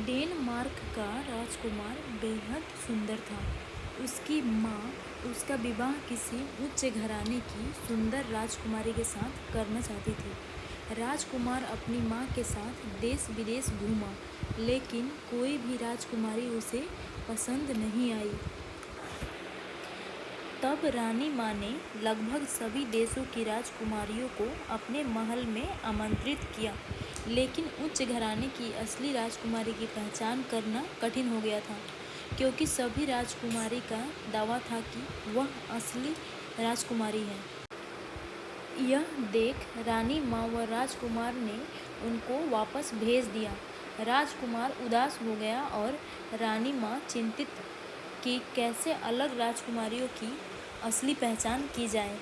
Denmark का राजकुमार बेहद सुंदर था। उसकी माँ उसका विवाह किसी उच्च घराने की सुंदर राजकुमारी के साथ करना चाहती थी। राजकुमार अपनी माँ के साथ देश विदेश घूमा, लेकिन कोई भी राजकुमारी उसे पसंद नहीं आई। तब रानी माँ ने लगभग सभी देशों की राजकुमारियों को अपने महल में आमंत्रित किया, लेकिन उच्च घराने की असली राजकुमारी की पहचान करना कठिन हो गया था, क्योंकि सभी राजकुमारी का दावा था कि वह असली राजकुमारी है। यह देख रानी माँ व राजकुमार ने उनको वापस भेज दिया। राजकुमार उदास हो गया और रानी माँ चिंतित कि कैसे अलग राजकुमारियों की असली पहचान की जाए।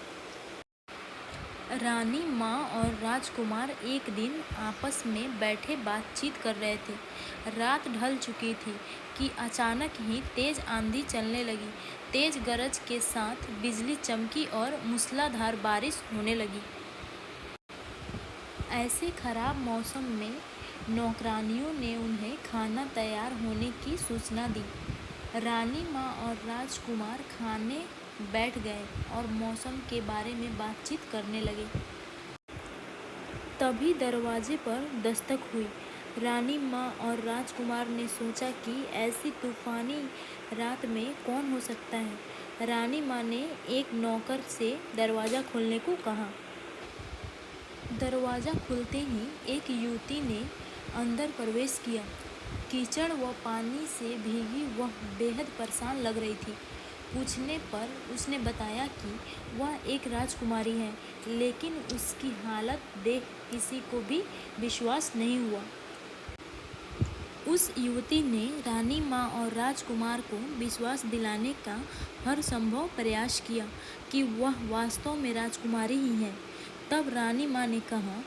रानी माँ और राजकुमार एक दिन आपस में बैठे बातचीत कर रहे थे। रात ढल चुकी थी कि अचानक ही तेज आंधी चलने लगी। तेज गरज के साथ बिजली चमकी और मूसलाधार बारिश होने लगी। ऐसे खराब मौसम में नौकरानियों ने उन्हें खाना तैयार होने की सूचना दी। रानी माँ और राजकुमार खाने बैठ गए और मौसम के बारे में बातचीत करने लगे। तभी दरवाजे पर दस्तक हुई। रानी माँ और राजकुमार ने सोचा कि ऐसी तूफानी रात में कौन हो सकता है। रानी माँ ने एक नौकर से दरवाज़ा खोलने को कहा। दरवाज़ा खुलते ही एक युवती ने अंदर प्रवेश किया। कीचड़ व पानी से भीगी वह बेहद परेशान लग रही थी। पूछने पर उसने बताया कि वह एक राजकुमारी है, लेकिन उसकी हालत देख किसी को भी विश्वास नहीं हुआ। उस युवती ने रानी माँ और राजकुमार को विश्वास दिलाने का हर संभव प्रयास किया कि वह वास्तव में राजकुमारी ही है। तब रानी माँ ने कहा,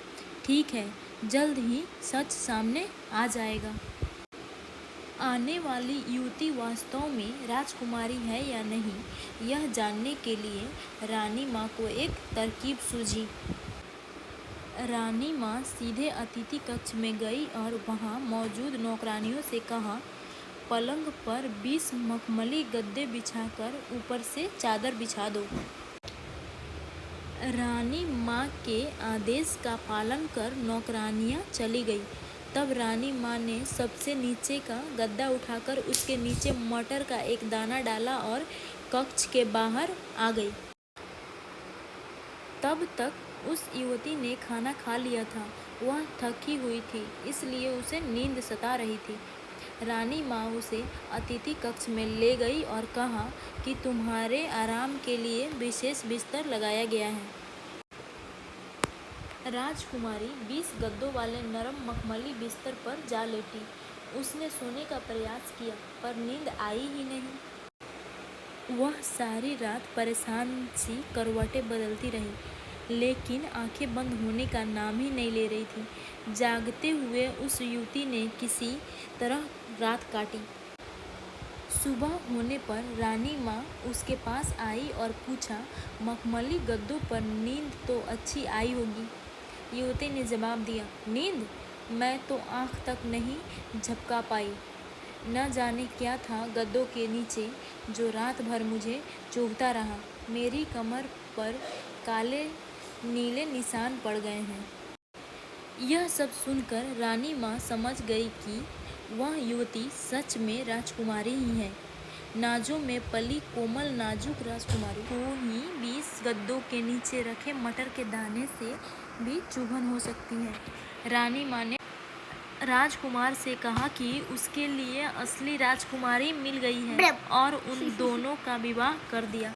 ठीक है, जल्द ही सच सामने आ जाएगा। आने वाली युवती वास्तव में राजकुमारी है या नहीं, यह जानने के लिए रानी माँ को एक तरकीब सूझी। रानी माँ सीधे अतिथि कक्ष में गई और वहाँ मौजूद नौकरानियों से कहा, पलंग पर 20 मखमली गद्दे बिछाकर ऊपर से चादर बिछा दो। रानी माँ के आदेश का पालन कर नौकरानियाँ चली गई। तब रानी माँ ने सबसे नीचे का गद्दा उठाकर उसके नीचे मटर का एक दाना डाला और कक्ष के बाहर आ गई। तब तक उस युवती ने खाना खा लिया था। वह थकी हुई थी, इसलिए उसे नींद सता रही थी। रानी माँ उसे अतिथि कक्ष में ले गई और कहा कि तुम्हारे आराम के लिए विशेष बिस्तर लगाया गया है। राजकुमारी 20 गद्दों वाले नरम मखमली बिस्तर पर जा लेटी। उसने सोने का प्रयास किया, पर नींद आई ही नहीं। वह सारी रात परेशान सी करवटें बदलती रही, लेकिन आंखें बंद होने का नाम ही नहीं ले रही थी। जागते हुए उस युवती ने किसी तरह रात काटी। सुबह होने पर रानी माँ उसके पास आई और पूछा, मखमली गद्दों पर नींद तो अच्छी आई होगी। युवती ने जवाब दिया, नींद? मैं तो आँख तक नहीं झपका पाई। न जाने क्या था गद्दों के नीचे, जो रात भर मुझे चुभता रहा। मेरी कमर पर काले नीले निशान पड़ गए हैं। यह सब सुनकर रानी माँ समझ गई कि वह युवती सच में राजकुमारी ही है। नाजों में पली कोमल नाजुक राजकुमारी को ही 20 गद्दों के नीचे रखे मटर के दाने से भी चुभन हो सकती है। रानी माँ ने राजकुमार से कहा कि उसके लिए असली राजकुमारी मिल गई है और उन दोनों का विवाह कर दिया।